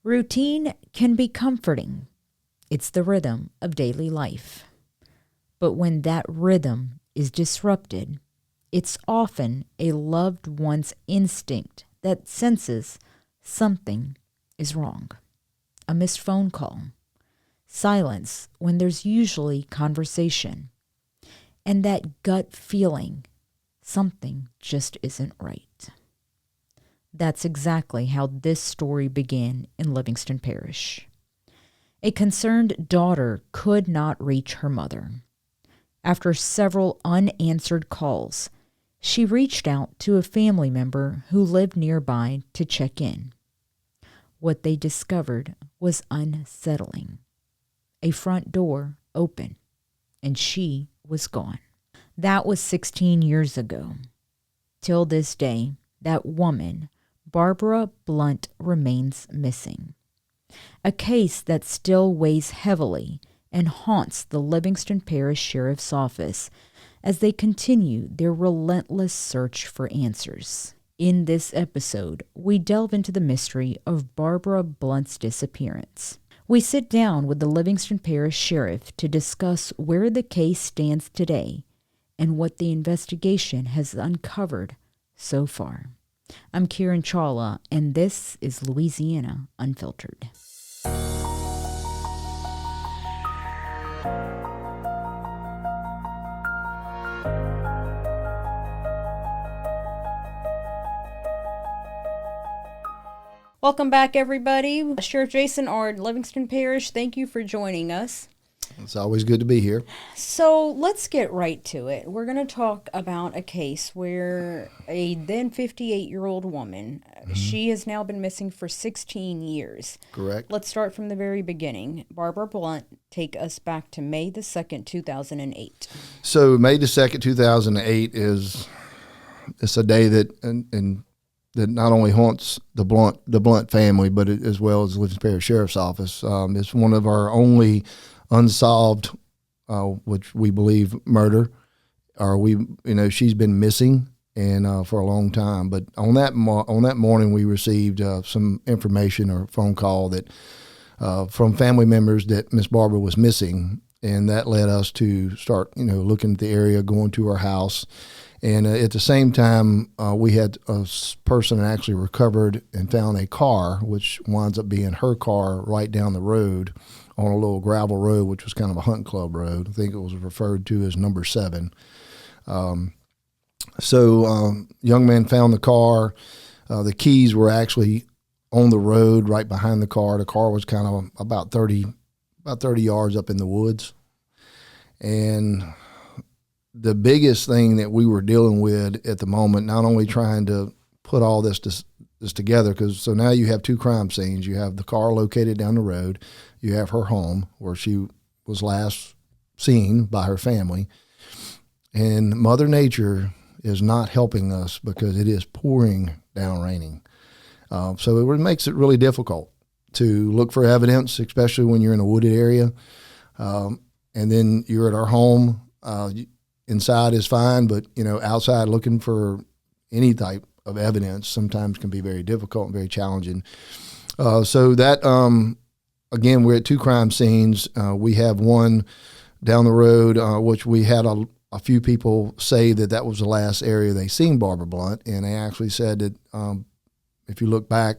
Routine can be comforting. It's the rhythm of daily life. But when that rhythm is disrupted, it's often a loved one's instinct that senses something is wrong. A missed phone call, silence when there's usually conversation, and that gut feeling something just isn't right. That's exactly how this story began in Livingston Parish. A concerned daughter could not reach her mother. After several unanswered calls, she reached out to a family member who lived nearby to check in. What they discovered was unsettling. A front door open, and she was gone. That was 16 years ago. Till this day, that woman, Barbara Blount, remains missing. A case that still weighs heavily and haunts the Livingston Parish Sheriff's Office as they continue their relentless search for answers. In this episode, we delve into the mystery of Barbara Blount's disappearance. We sit down with the Livingston Parish Sheriff to discuss where the case stands today and what the investigation has uncovered so far. I'm Kiran Chawla, and this is Louisiana Unfiltered. Welcome back, everybody. Sheriff Jason Ard, Livingston Parish, thank you for joining us. It's always good to be here. So let's get right to it. We're going to talk about a case where a then 58-year-old woman, she has now been missing for 16 years. Correct. Let's start from the very beginning. Barbara Blount, take us back to May the 2nd, 2008. So May the 2nd, 2008 it's a day that that not only haunts the Blount family, but as well as the Livingston Parish Sheriff's Office. It's one of our only unsolved, which we believe murder, she's been missing and for a long time. But on that morning, we received some information or phone call that from family members that Miss Barbara was missing, and that led us to start looking at the area, going to her house. And at the same time, we had a person actually recovered and found a car, which winds up being her car, right down the road on a little gravel road, which was kind of a hunt club road. I think it was referred to as number 7. Young man found the car. The keys were actually on the road right behind the car. The car was kind of about 30 yards up in the woods. And the biggest thing that we were dealing with at the moment, not only trying to put all this together, so now you have 2 crime scenes. You have the car located down the road. You have her home where she was last seen by her family. And Mother Nature is not helping us because it is pouring down raining. So it makes it really difficult to look for evidence, especially when you're in a wooded area. And then you're at our home. Inside is fine, but outside looking for any type of evidence sometimes can be very difficult and very challenging. So that again, we're at 2 crime scenes. We have one down the road, which we had a few people say that was the last area they seen Barbara Blount, and they actually said that if you look back,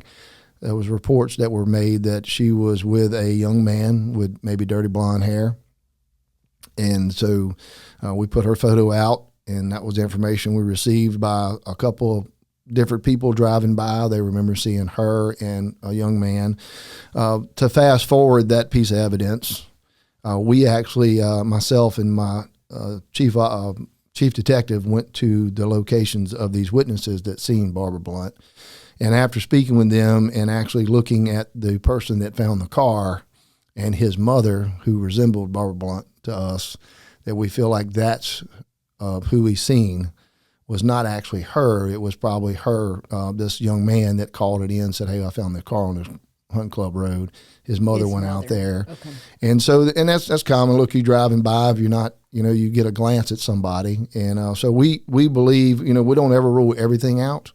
there was reports that were made that she was with a young man with maybe dirty blonde hair. And so we put her photo out, and that was the information we received by a couple of different people driving by. They remember seeing her and a young man. To fast forward that piece of evidence, we actually, myself and my chief detective, went to the locations of these witnesses that seen Barbara Blount. And after speaking with them and actually looking at the person that found the car and his mother, who resembled Barbara Blount to us, that we feel like that's who we seen was not actually her. It was probably her, this young man that called it in, said, "Hey, I found the car on Hunt Club Road. His mother went out there. Okay. And so, and that's common. Look, you driving by, if you're not, you get a glance at somebody. And so we believe, we don't ever rule everything out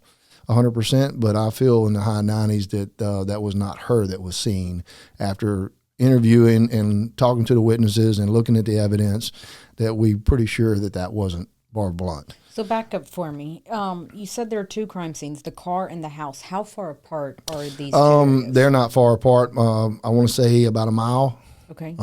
100%, but I feel in the high 90s that that was not her that was seen. After interviewing and talking to the witnesses and looking at the evidence, that we pretty sure that wasn't Barb Blount. So back up for me. You said there are 2 crime scenes, the car and the house. How far apart are these two areas? They're not far apart. I want to say about a mile. Okay.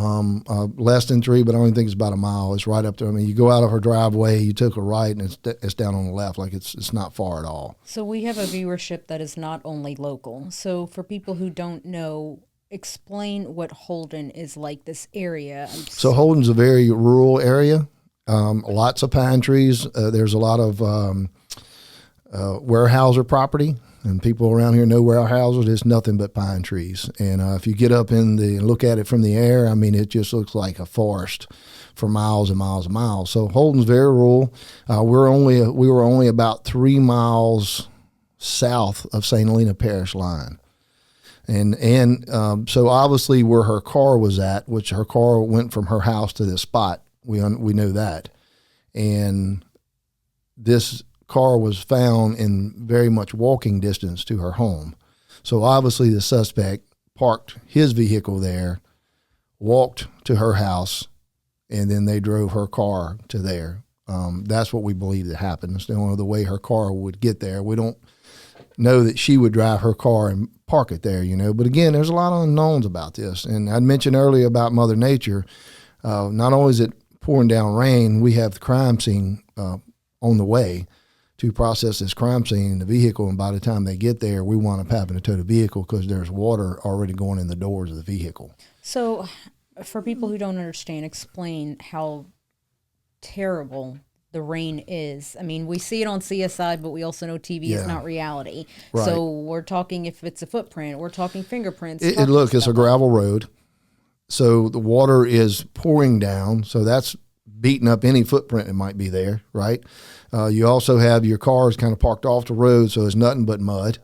Less than 3, but I don't think it's about a mile. It's right up there. I mean, you go out of her driveway, you took a right, and it's down on the left. Like it's not far at all. So we have a viewership that is not only local. So for people who don't know, explain what Holden is like, this area. So Holden's a very rural area. Lots of pine trees. There's a lot of warehouser property. And people around here know warehouses. It's nothing but pine trees. And if you get up and look at it from the air, I mean, it just looks like a forest for miles and miles and miles. So Holden's very rural. We were only about 3 miles south of St. Helena Parish line. And so obviously where her car was at, which her car went from her house to this spot, we know that. And this car was found in very much walking distance to her home. So obviously the suspect parked his vehicle there, walked to her house, and then they drove her car to there. That's what we believe that happened. It's the only way her car would get there. We don't know that she would drive her car and park it there, But again, there's a lot of unknowns about this. And I mentioned earlier about Mother Nature. Not only is it pouring down rain, we have the crime scene on the way to process this crime scene in the vehicle, and by the time they get there, we wind up having to tow the vehicle because there's water already going in the doors of the vehicle. So for people who don't understand, explain how terrible the rain is. I mean, we see it on CSI, but we also know TV is not reality. Right. So we're talking, if it's a footprint, we're talking fingerprints. Look, it's a gravel road. So the water is pouring down. So that's beating up any footprint that might be there, right? You also have your cars kind of parked off the road, so it's nothing but mud.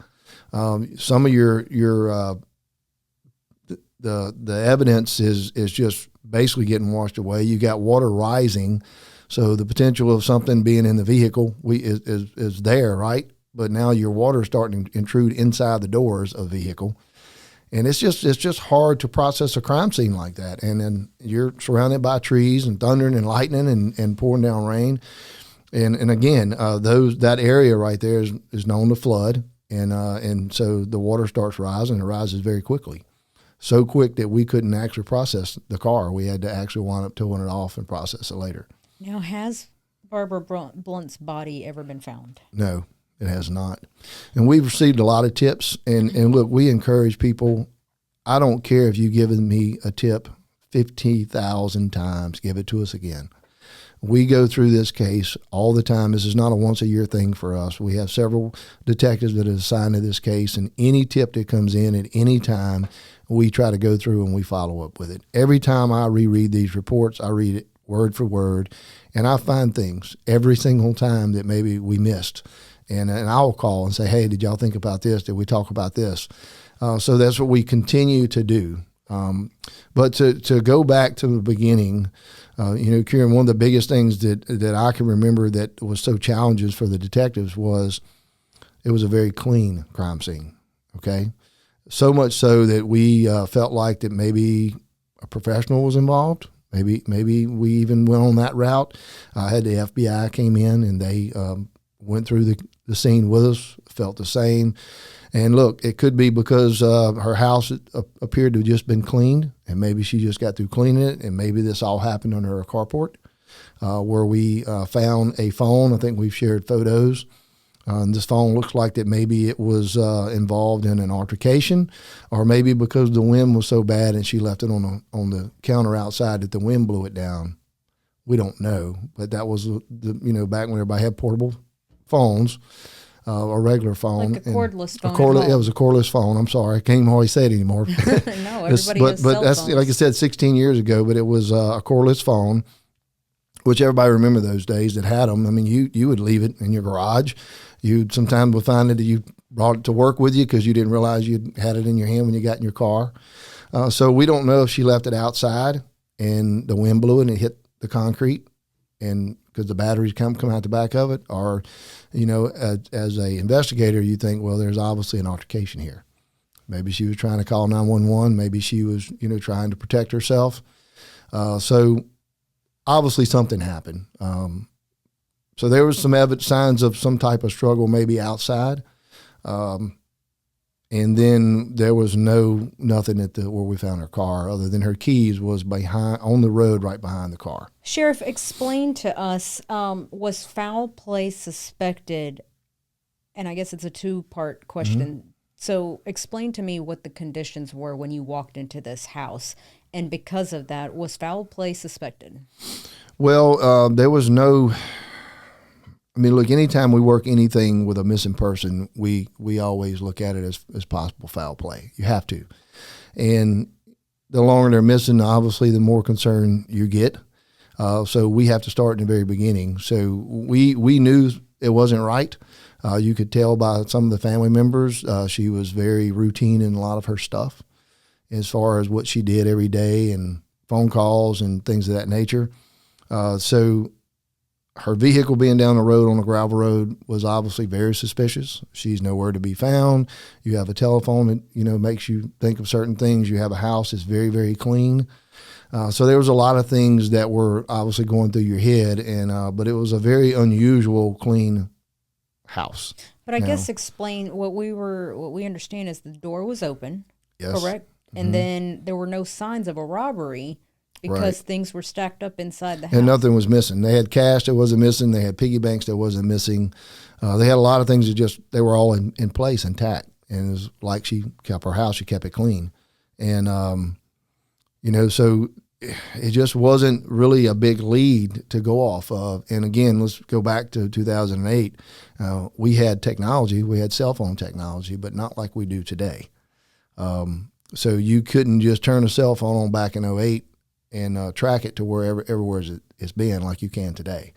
Some of the evidence is just basically getting washed away. You got water rising, so the potential of something being in the vehicle is there, right? But now your water is starting to intrude inside the doors of the vehicle. And it's just hard to process a crime scene like that. And then you're surrounded by trees and thundering and lightning and pouring down rain. And again, that area right there is known to flood. And so the water starts rising. It rises very quickly. So quick that we couldn't actually process the car. We had to actually wind up towing it off and process it later. Now, has Barbara Blount's body ever been found? No. It has not. And we've received a lot of tips. And look, we encourage people. I don't care if you've given me a tip 50,000 times, give it to us again. We go through this case all the time. This is not a once-a-year thing for us. We have several detectives that are assigned to this case, and any tip that comes in at any time, we try to go through and we follow up with it. Every time I reread these reports, I read it word for word, and I find things every single time that maybe we missed. And I'll call and say, hey, did y'all think about this? Did we talk about this? So that's what we continue to do. But to go back to the beginning, Kiran, one of the biggest things that I can remember that was so challenging for the detectives was it was a very clean crime scene, okay? So much so that we felt like that maybe a professional was involved. Maybe we even went on that route. I had the FBI came in and they went through the scene with us, felt the same. And look, it could be because her house appeared to have just been cleaned, and maybe she just got through cleaning it, and maybe this all happened under her carport, where we found a phone. I think we've shared photos. This phone looks like that maybe it was involved in an altercation, or maybe because the wind was so bad and she left it on the counter outside that the wind blew it down. We don't know, but that was back when everybody had portable phones. A regular phone. Like a cordless phone. It was a cordless phone. I'm sorry. I can't even hardly say it anymore. No, everybody has cell But that's, phones. like I said, 16 years ago, but it was a cordless phone, which everybody remember those days that had them. I mean, you would leave it in your garage. You sometimes will find that you brought it to work with you because you didn't realize you had it in your hand when you got in your car. So we don't know if she left it outside and the wind blew it and it hit the concrete, and because the batteries come out the back of it, or, as a investigator, you think, well, there's obviously an altercation here. Maybe she was trying to call 911. Maybe she was, trying to protect herself. So obviously something happened. So there was some signs of some type of struggle, maybe outside. And then there was nothing where we found her car other than her keys was on the road right behind the car. Sheriff, explain to us, was foul play suspected? And I guess it's a two-part question. Mm-hmm. So explain to me what the conditions were when you walked into this house. And because of that, was foul play suspected? Well, there was no... I mean, look, anytime we work anything with a missing person, we always look at it as possible foul play. You have to. And the longer they're missing, obviously, the more concern you get. So we have to start in the very beginning. So we knew it wasn't right. You could tell by some of the family members, she was very routine in a lot of her stuff as far as what she did every day and phone calls and things of that nature. So her vehicle being down the road on a gravel road was obviously very suspicious. She's nowhere to be found. You have a telephone that, makes you think of certain things. You have a house that's very, very clean. So there was a lot of things that were obviously going through your head, but it was a very unusual, clean house. But I guess explain what we understand is the door was open, yes. Correct? Mm-hmm. And then there were no signs of a robbery because things were stacked up inside the house. And nothing was missing. They had cash that wasn't missing. They had piggy banks that wasn't missing. They had a lot of things that they were all in place, intact. And it was like she kept her house, she kept it clean. And, so it just wasn't really a big lead to go off of. And again, let's go back to 2008. We had technology, we had cell phone technology, but not like we do today. So you couldn't just turn a cell phone on back in 2008 and track it to everywhere it's been like you can today.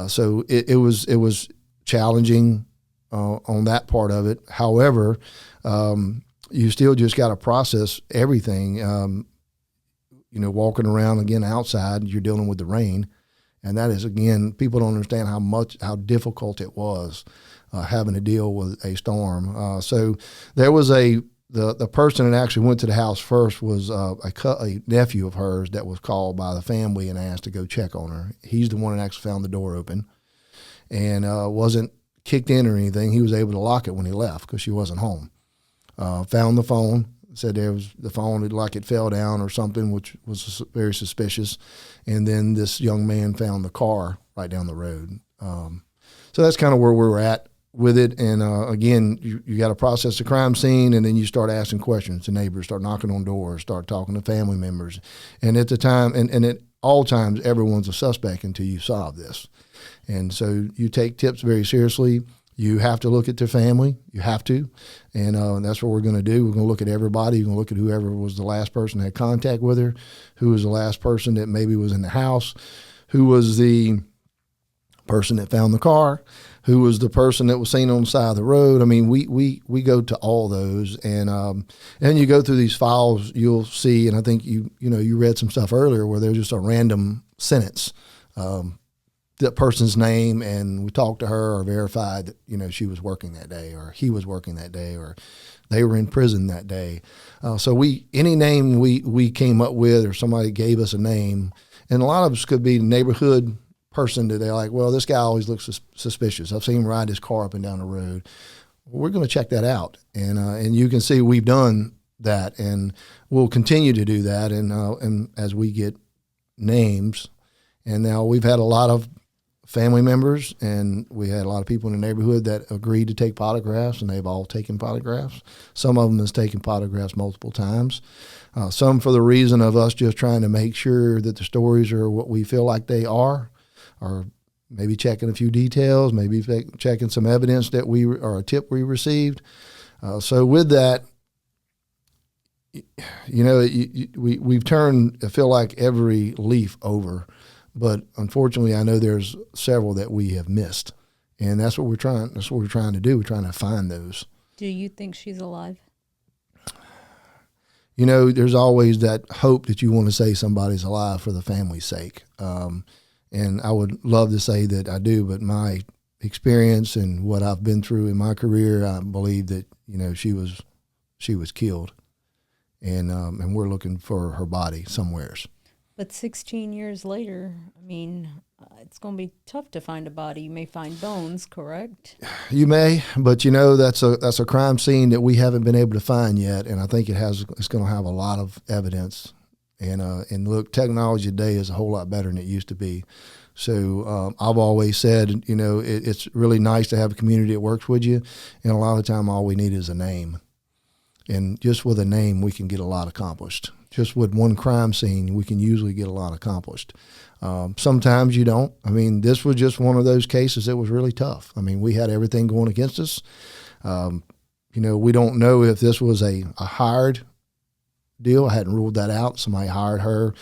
So it was challenging on that part of it. However, you still just got to process everything. Walking around again outside, you're dealing with the rain, and that is, again, people don't understand how difficult it was having to deal with a storm. So there was the person that actually went to the house first was a nephew of hers that was called by the family and asked to go check on her. He's the one that actually found the door open and wasn't kicked in or anything. He was able to lock it when he left because she wasn't home. Found the phone, said the phone like it fell down or something, which was very suspicious. And then this young man found the car right down the road. So that's kind of where we were at with it. And again, you got to process the crime scene, and then you start asking questions to neighbors, start knocking on doors, start talking to family members. And at the time, and at all times, everyone's a suspect until you solve this. And so you take tips very seriously. You have to look at their family. You have to. And that's what we're going to do. We're going to look at everybody. We're going to look at whoever was the last person that had contact with her, who was the last person that maybe was in the house, who was the person that found the car, who was the person that was seen on the side of the road. I mean, we go to all those, and you go through these files, you'll see, and I think you read some stuff earlier where there's just a random sentence, that person's name, and we talked to her or verified that she was working that day, or he was working that day, or they were in prison that day. So any name we came up with, or somebody gave us a name, and a lot of us could be neighborhood person that they're like, well, this guy always looks suspicious. I've seen him ride his car up and down the road. Well, we're going to check that out. And you can see we've done that, and we'll continue to do that. And as we get names, and now we've had a lot of family members, and we had a lot of people in the neighborhood that agreed to take polygraphs, and they've all taken polygraphs. Some of them has taken polygraphs multiple times. Some for the reason of us just trying to make sure that the stories are what we feel like they are, or maybe checking a few details, maybe checking some evidence that or a tip we received. So with that, we've turned, I feel like, every leaf over, but unfortunately I know there's several that we have missed. And that's what we're trying to do. We're trying to find those. Do you think she's alive? You know, there's always that hope that you want to say somebody's alive for the family's sake. And I would love to say that I do, but my experience and what I've been through in my career, I believe that, you know, she was killed. And we're looking for her body somewheres. But 16 years later, I mean, it's going to be tough to find a body. You may find bones, correct? You may, but you know, that's a crime scene that we haven't been able to find yet, and I think it's going to have a lot of evidence. And look, technology today is a whole lot better than it used to be. So I've always said, you know, it's really nice to have a community that works with you, and a lot of the time all we need is a name. And just with a name, we can get a lot accomplished. Just with one crime scene, we can usually get a lot accomplished. Sometimes you don't. I mean, this was just one of those cases that was really tough. I mean, we had everything going against us. You know, we don't know if this was a hired deal. I hadn't ruled that out. Somebody hired her.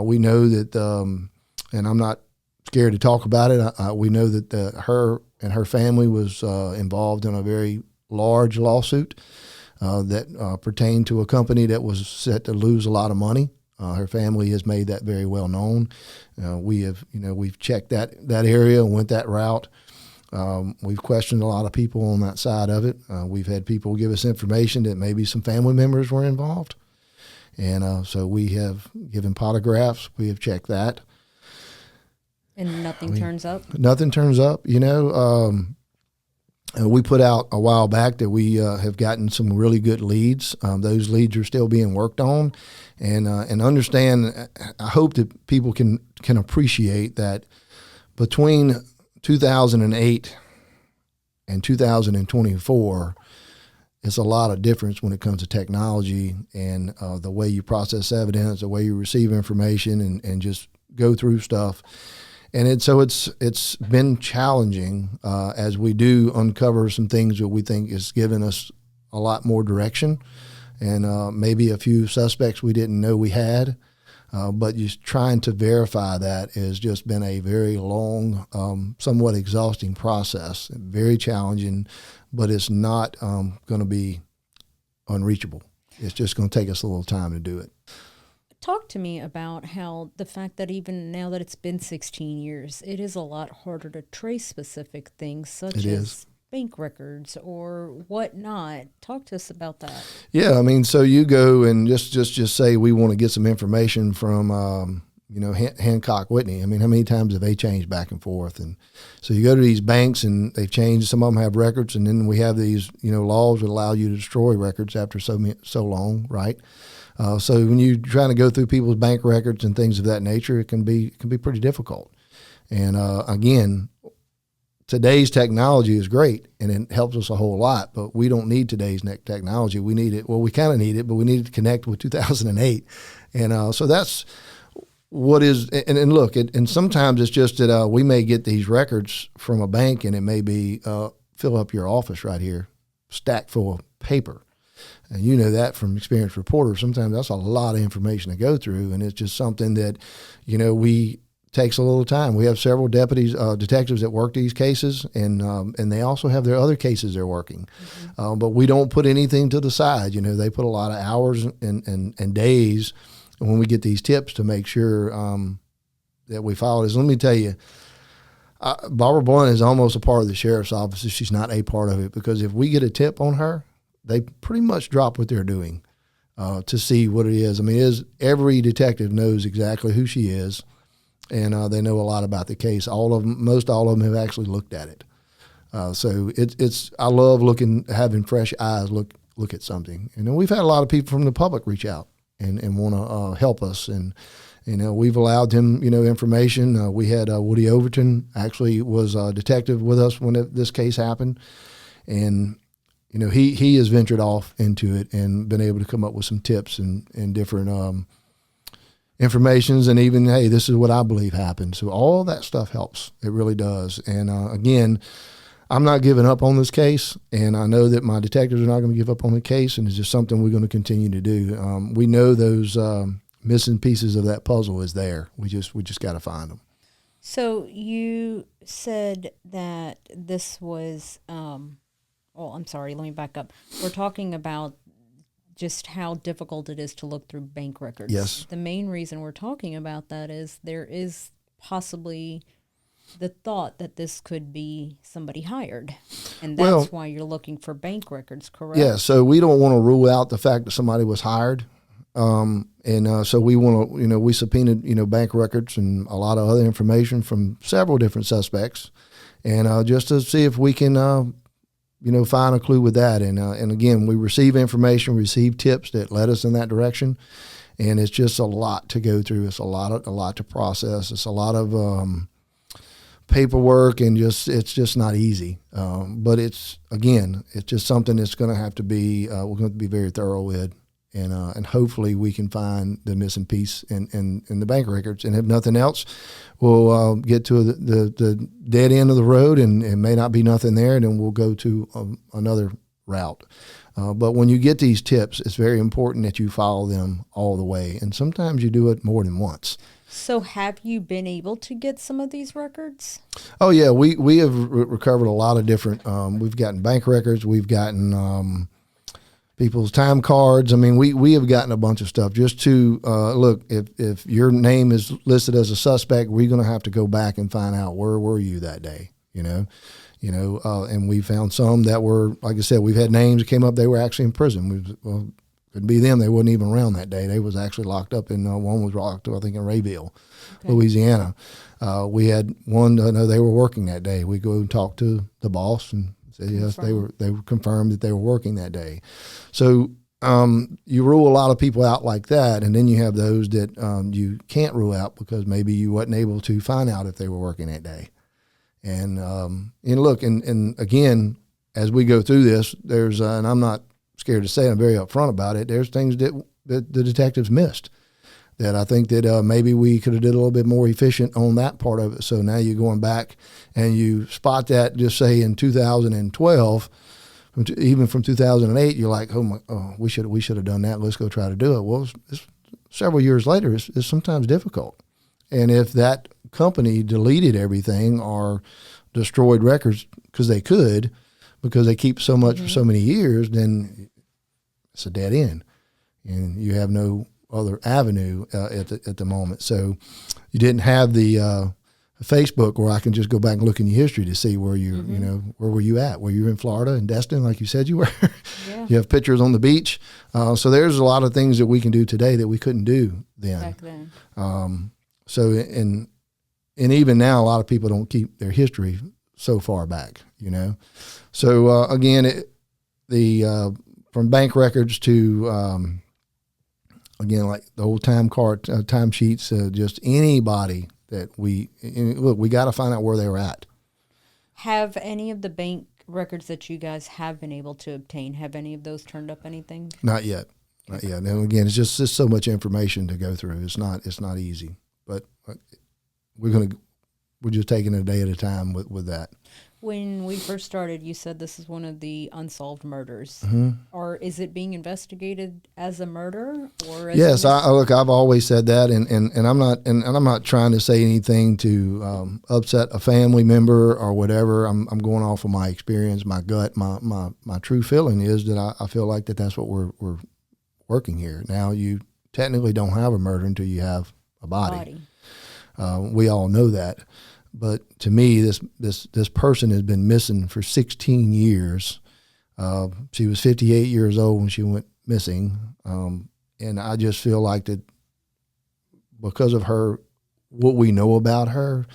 We know that, and I'm not scared to talk about it, we know that her and her family was involved in a very large lawsuit that pertained to a company that was set to lose a lot of money. Her family has made that very well known. We've checked that area and went that route. We've questioned a lot of people on that side of it. We've had people give us information that maybe some family members were involved. And so we have given polygraphs. We have checked that. And nothing turns up? Nothing turns up. You know, we put out a while back that we have gotten some really good leads. Those leads are still being worked on. And understand, I hope that people can appreciate that between 2008 and 2024, it's a lot of difference when it comes to technology and the way you process evidence, the way you receive information and just go through stuff. And it's been challenging as we do uncover some things that we think is giving us a lot more direction, and maybe a few suspects we didn't know we had. But just trying to verify that has just been a very long, somewhat exhausting process. Very challenging, but it's not going to be unreachable. It's just going to take us a little time to do it. Talk to me about how the fact that even now that it's been 16 years, it is a lot harder to trace specific things such as bank records or whatnot. Talk to us about that. Yeah, I mean, so you go and just say we want to get some information from, Hancock Whitney. I mean, how many times have they changed back and forth? And so you go to these banks and they've changed. Some of them have records, and then we have these, laws that allow you to destroy records after so long, right? So when you're trying to go through people's bank records and things of that nature, it can be pretty difficult. And again, today's technology is great and it helps us a whole lot, but we don't need today's technology. We need it. Well, we kind of need it, but we need to connect with 2008. And so that's what is, and look, and sometimes it's just that we may get these records from a bank and it may be fill up your office right here, stacked full of paper. And you know that from experienced reporters. Sometimes that's a lot of information to go through, and it's just something that, we takes a little time. We have several detectives that work these cases, and they also have their other cases they're working. Mm-hmm. But we don't put anything to the side. They put a lot of hours and days when we get these tips to make sure that we follow this. Let me tell you, Barbara Blount is almost a part of the sheriff's office if she's not a part of it, because if we get a tip on her, they pretty much drop what they're doing to see what it is. I mean, every detective knows exactly who she is, and they know a lot about the case. Most all of them have actually looked at it. So I love having fresh eyes look at something. And then we've had a lot of people from the public reach out and want to help us. And we've allowed them information. We had Woody Overton actually was a detective with us when this case happened, and he has ventured off into it and been able to come up with some tips and different informations, and even, hey, this is what I believe happened. So all that stuff helps. It really does. And again, I'm not giving up on this case, and I know that my detectives are not going to give up on the case, and it's just something we're going to continue to do. We know those missing pieces of that puzzle is there. We just got to find them. So you said that this was, well, I'm sorry, let me back up. We're talking about just how difficult it is to look through bank records. Yes. The main reason we're talking about that is there is possibly the thought that this could be somebody hired. And that's why you're looking for bank records, correct? Yeah, so we don't want to rule out the fact that somebody was hired. So we want to, we subpoenaed, bank records and a lot of other information from several different suspects, and just to see if we can, find a clue with that. And again, we receive information, receive tips that led us in that direction, and it's just a lot to go through. It's a lot to process. It's a lot of paperwork, and it's just not easy. But it's just something that's going to have to be we're going to be very thorough with. And hopefully we can find the missing piece in the bank records. And if nothing else, we'll get to the dead end of the road, and it may not be nothing there, and then we'll go to another route. But when you get these tips, it's very important that you follow them all the way. And sometimes you do it more than once. So have you been able to get some of these records? Oh, yeah. We have recovered a lot of different, we've gotten bank records. We've gotten people's time cards. I mean, we have gotten a bunch of stuff just to look. If your name is listed as a suspect, we're going to have to go back and find out where were you that day. And we found some that were, like I said, we've had names that came up. They were actually in prison. Could be them. They wasn't even around that day. They was actually locked up in one was locked up, I think, in Rayville, okay, Louisiana. We had one. No, they were working that day. We go and talk to the boss and. Yes, they were confirmed that they were working that day. So you rule a lot of people out like that, and then you have those that you can't rule out because maybe you wasn't able to find out if they were working that day. And look, and again, as we go through this, there's and I'm not scared to say, I'm very upfront about it. There's things that the detectives missed. That I think that maybe we could have did a little bit more efficient on that part of it. So now you're going back and you spot that, just say in 2012, even from 2008, you're like, we should have done that. Let's go try to do it. Well, it's several years later, it's sometimes difficult. And if that company deleted everything or destroyed records because they keep so much for so many years, then it's a dead end, and you have no other avenue at the moment. So you didn't have the Facebook where I can just go back and look in your history to see where you where were you at? Were you in Florida and Destin like you said you were? Yeah. You have pictures on the beach. So there's a lot of things that we can do today that we couldn't do then. Back then. So and even now a lot of people don't keep their history so far back, So again, from bank records to again, like the old time sheets, just anybody that we got to find out where they were at. Have any of the bank records that you guys have been able to obtain, have any of those turned up anything? Not yet. Not yet. And again, it's just so much information to go through. It's not easy, but we're just taking it a day at a time with that. When we first started, you said this is one of the unsolved murders. Mm-hmm. Or is it being investigated as a murder? Or as yes, I've always said that, and I'm not trying to say anything to upset a family member or whatever. I'm going off of my experience, my gut, my true feeling is that I feel like that's what we're working here. Now you technically don't have a murder until you have a body. We all know that. But to me, this person has been missing for 16 years. She was 58 years old when she went missing. And I just feel like that because of her, what we know about her,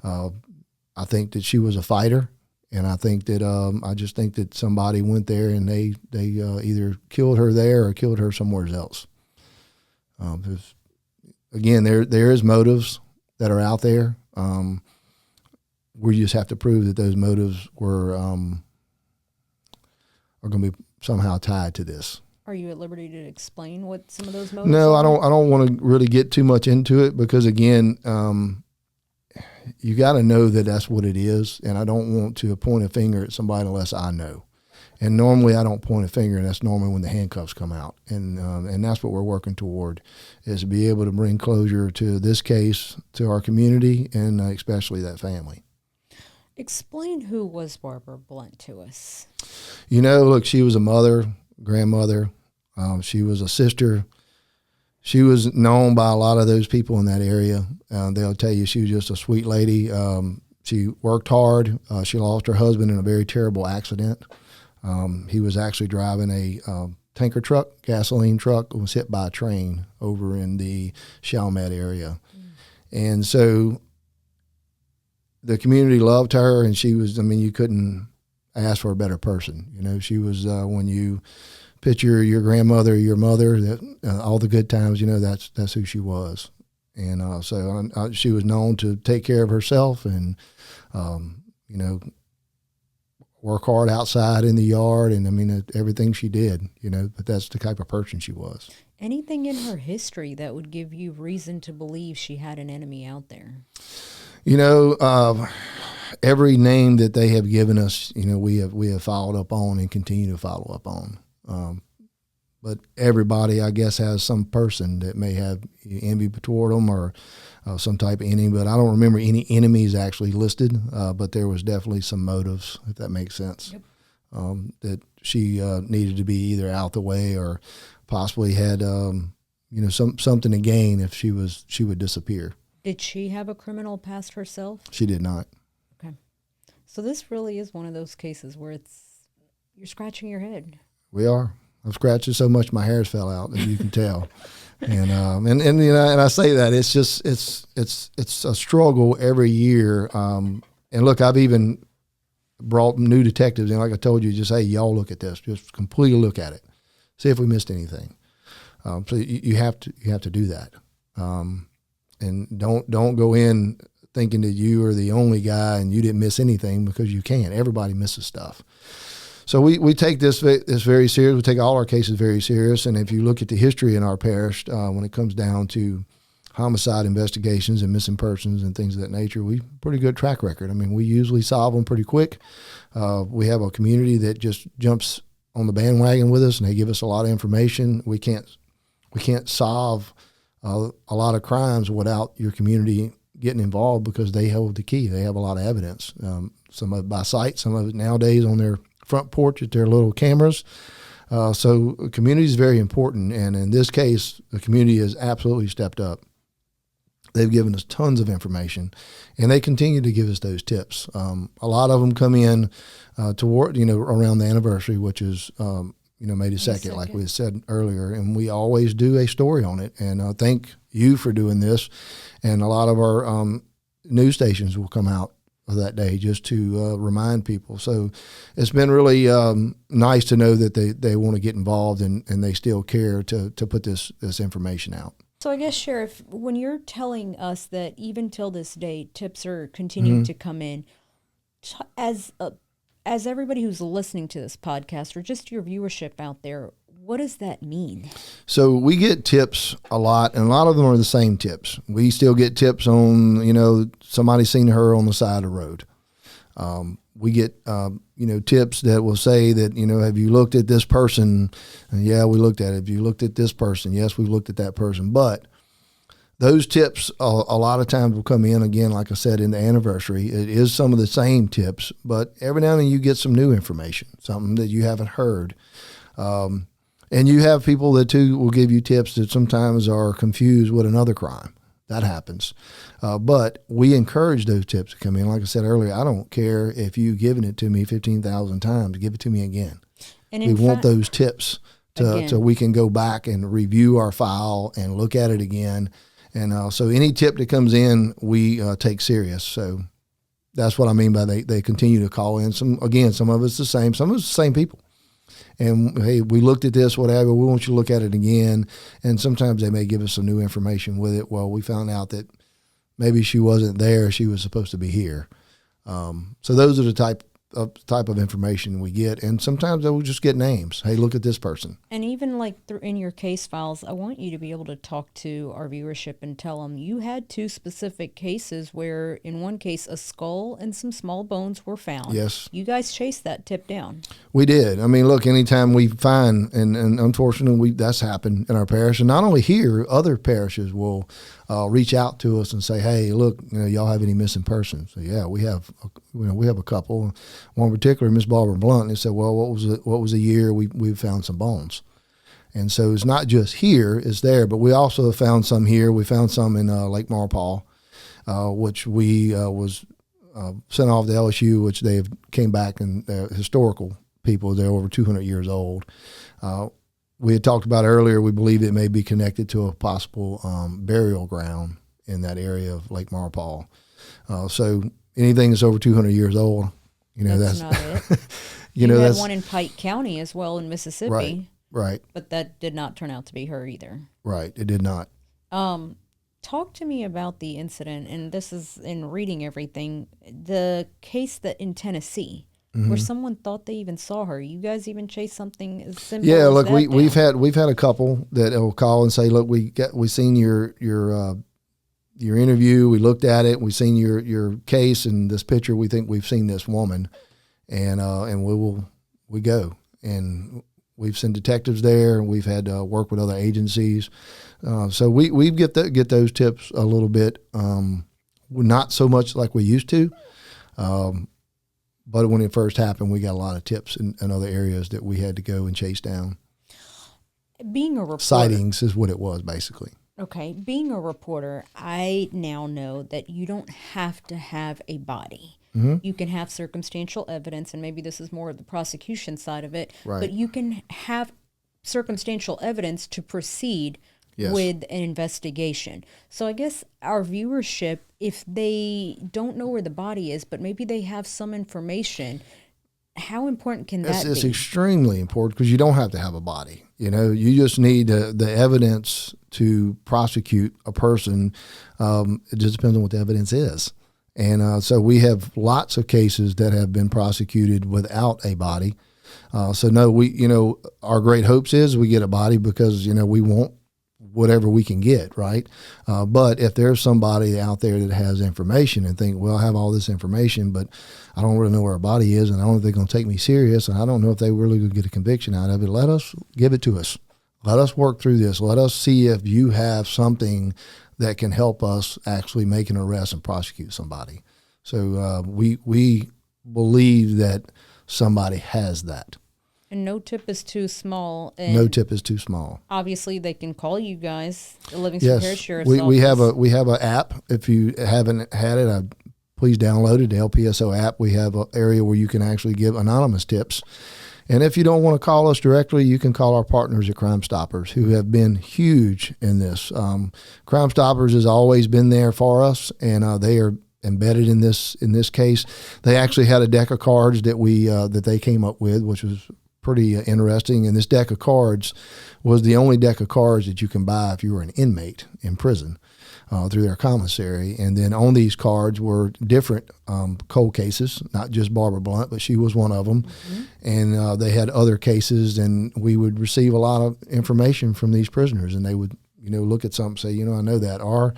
I think that she was a fighter. And I think that I just think that somebody went there and they either killed her there or killed her somewhere else. Again, there is motives that are out there. We just have to prove that those motives are going to be somehow tied to this. Are you at liberty to explain what some of those motives No, are? I don't want to really get too much into it because, again, you got to know that that's what it is, and I don't want to point a finger at somebody unless I know. And normally I don't point a finger, and that's normally when the handcuffs come out. And that's what we're working toward, is to be able to bring closure to this case, to our community, and especially that family. Explain who was Barbara Blount to us. Look, she was a mother, grandmother. She was a sister. She was known by a lot of those people in that area. They'll tell you she was just a sweet lady. She worked hard. She lost her husband in a very terrible accident. He was actually driving a tanker truck, gasoline truck, and was hit by a train over in the Chalmette area. And so the community loved her, and she was, you couldn't ask for a better person. She was, when you picture your grandmother, your mother, that all the good times, that's who she was. And so she was known to take care of herself and, work hard outside in the yard, and everything she did, but that's the type of person she was. Anything in her history that would give you reason to believe she had an enemy out there? Every name that they have given us, we have followed up on and continue to follow up on. But everybody, I guess, has some person that may have envy toward them or some type of enemy. But I don't remember any enemies actually listed. But there was definitely some motives, if that makes sense. Yep. That she needed to be either out the way or possibly had something to gain if she would disappear. Did she have a criminal past herself? She did not. Okay. So this really is one of those cases where you're scratching your head. We are. I've scratched it so much my hairs fell out, as you can tell. And I say that it's a struggle every year. And look, I've even brought new detectives in, like I told you, just, hey, y'all look at this, just completely look at it, see if we missed anything. So you have to do that. And don't go in thinking that you are the only guy and you didn't miss anything, because you can't. Everybody misses stuff. So we take this very serious. We take all our cases very serious. And if you look at the history in our parish, when it comes down to homicide investigations and missing persons and things of that nature, we pretty good track record. We usually solve them pretty quick. We have a community that just jumps on the bandwagon with us, and they give us a lot of information. We can't solve a lot of crimes without your community getting involved, because they hold the key. They have a lot of evidence. Some of it by sight, some of it nowadays on their front porch at their little cameras. So community is very important. And in this case, the community has absolutely stepped up. They've given us tons of information, and they continue to give us those tips. A lot of them come in toward, around the anniversary, which is, May the 2nd, like we said earlier. And we always do a story on it. And thank you for doing this. And a lot of our news stations will come out of that day just to remind people. So it's been really nice to know that they want to get involved and they still care to put this information out. So I guess, Sheriff, when you're telling us that even till this day, tips are continuing to come in, as everybody who's listening to this podcast, or just your viewership out there, what does that mean? So we get tips a lot, and a lot of them are the same tips. We still get tips on, somebody seen her on the side of the road. We get, tips that will say that, have you looked at this person? And yeah, we looked at it. Have you looked at this person? Yes, we've looked at that person. But those tips a lot of times will come in, again, like I said, in the anniversary. It is some of the same tips, but every now and then you get some new information, something that you haven't heard. And you have people that, too, will give you tips that sometimes are confused with another crime. That happens. But we encourage those tips to come in. Like I said earlier, I don't care if you've given it to me 15,000 times. Give it to me again. And we want those tips so we can go back and review our file and look at it again. And so any tip that comes in, we take serious. So that's what I mean by they continue to call in. Some of it's the same. Some of it's the same people. And, hey, we looked at this, whatever, we want you to look at it again. And sometimes they may give us some new information with it. Well, we found out that maybe she wasn't there. She was supposed to be here. So those are the type type of information we get. And sometimes we'll just get names. Hey, look at this person. And even like in your case files, I want you to be able to talk to our viewership and tell them you had 2 specific cases where in one case a skull and some small bones were found. Yes. You guys chased that tip down. We did. I mean, look, anytime we find, and unfortunately that's happened in our parish, and not only here, other parishes will reach out to us and say, hey, look, y'all have any missing persons? So yeah, we have a couple. One particular, Miss Barbara Blount, and they said, well, what was the year we found some bones? And so it's not just here, it's there, but we also have found some here. We found some in Lake Marpaw, which we was sent off to LSU, which they came back, and historical people, they're over 200 years old. We had talked about earlier, we believe it may be connected to a possible burial ground in that area of Lake Marpaw. So anything that's over 200 years old, that's not it. you had one in Pike County as well in Mississippi. Right. But that did not turn out to be her either. Right, it did not. Talk to me about the incident, and this is in reading everything, the case that in Tennessee, where someone thought they even saw her. You guys even chased something as simple as look, that we've had a couple that will call and say, look, we seen your interview, we looked at it, we seen your case and this picture, we think we've seen this woman, and we go, and we've sent detectives there, and we've had to work with other agencies. So we get those tips a little bit, not so much like we used to. But when it first happened, we got a lot of tips in other areas that we had to go and chase down. Being a reporter. Sightings is what it was, basically. Okay. Being a reporter, I now know that you don't have to have a body. Mm-hmm. You can have circumstantial evidence, and maybe this is more of the prosecution side of it, right. But you can have circumstantial evidence to proceed yes. with an investigation. So I guess our viewership, if they don't know where the body is, but maybe they have some information, how important can that be? It's extremely important, because you don't have to have a body. You just need the evidence to prosecute a person. It just depends on what the evidence is. And so we have lots of cases that have been prosecuted without a body. So no, our great hopes is we get a body, because, we want whatever we can get, right? But if there's somebody out there that has information and think, well, I have all this information, but I don't really know where a body is, and I don't know if they're going to take me serious, and I don't know if they really going to get a conviction out of it, let us give it to us. Let us work through this. Let us see if you have something that can help us actually make an arrest and prosecute somebody. So we believe that somebody has that. And no tip is too small. And no tip is too small. Obviously, they can call you guys, the Livingston Parish Sheriff's Office. We have an app. If you haven't had it, please download it, the LPSO app. We have an area where you can actually give anonymous tips. And if you don't want to call us directly, you can call our partners at Crime Stoppers, who have been huge in this. Crime Stoppers has always been there for us, and they are embedded in this case. They actually had a deck of cards that they came up with, which was pretty interesting. And this deck of cards was the only deck of cards that you can buy if you were an inmate in prison through their commissary. And then on these cards were different cold cases, not just Barbara Blount, but she was one of them. Mm-hmm. And they had other cases, and we would receive a lot of information from these prisoners, and they would, look at something and say, I know that, or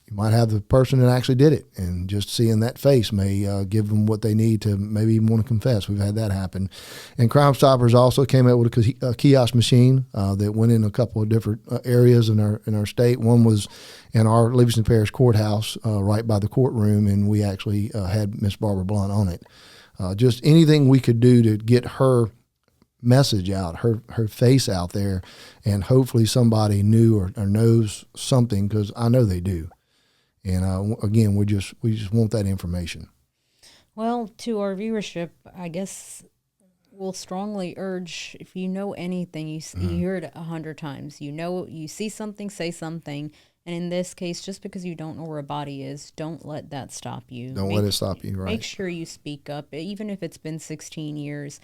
you might have the person that actually did it, and just seeing that face may give them what they need to maybe even want to confess. We've had that happen. And Crime Stoppers also came out with a kiosk machine that went in a couple of different areas in our state. One was in our Livingston Parish courthouse right by the courtroom, and we actually had Miss Barbara Blount on it. Just anything we could do to get her message out, her face out there, and hopefully somebody knew or knows something, because I know they do. And again, we just want that information. Well, to our viewership, I guess we'll strongly urge, if you know anything, you hear it 100 times. You see something, say something. And in this case, just because you don't know where a body is, don't let that stop you. Don't let it stop you, right? Make sure you speak up, even if it's been 16 years.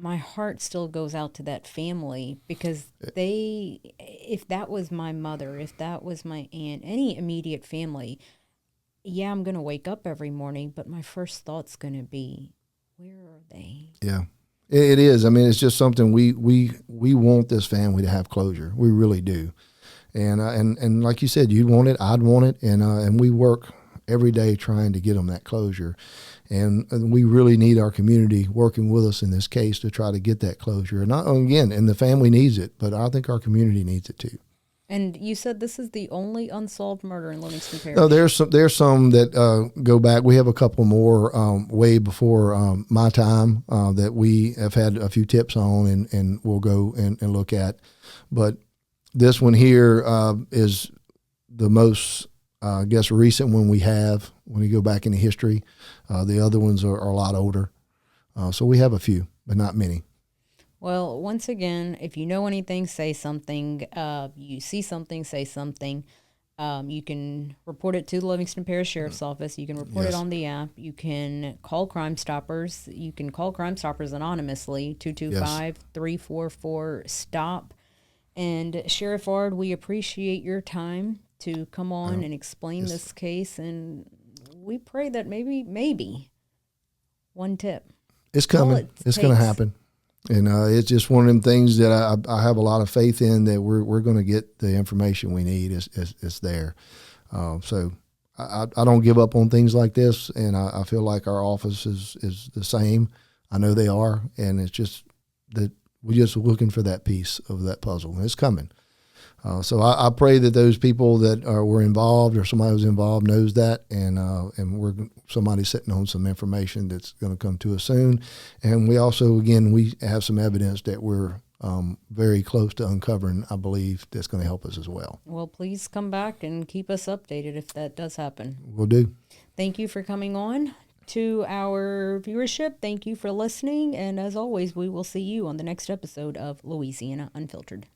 My heart still goes out to that family, because if that was my mother, if that was my aunt, any immediate family, yeah, I'm going to wake up every morning, but my first thought's going to be, Where are they? Yeah, it is. I mean, it's just something we want this family to have closure. We really do. And like you said, you'd want it, I'd want it, and we work every day trying to get them that closure. And we really need our community working with us in this case to try to get that closure. And and the family needs it, but I think our community needs it too. And you said this is the only unsolved murder in Livingston Parish. No, there's some that go back. We have a couple more way before my time that we have had a few tips on, and we'll go and look at. But this one here is the most, I guess, recent one we have when you go back into history. The other ones are a lot older. So we have a few, but not many. Well, once again, if you know anything, say something. You see something, say something. You can report it to the Livingston Parish Sheriff's Office. You can report it on the app. You can call Crime Stoppers. You can call Crime Stoppers anonymously, 225-344-STOP. And Sheriff Ard, we appreciate your time to come on and explain this case. And we pray that maybe one tip. It's coming. It's going to happen. And it's just one of them things that I have a lot of faith in that we're going to get the information we need. It's there. So I don't give up on things like this, and I feel like our office is the same. I know they are, and it's just that we're just looking for that piece of that puzzle, and it's coming. So I pray that those people that were involved or somebody who's involved knows that, and somebody's sitting on some information that's going to come to us soon. And we also, again, we have some evidence that we're very close to uncovering, I believe, that's going to help us as well. Well, please come back and keep us updated if that does happen. We'll do. Thank you for coming on. To our viewership, thank you for listening. And as always, we will see you on the next episode of Louisiana Unfiltered.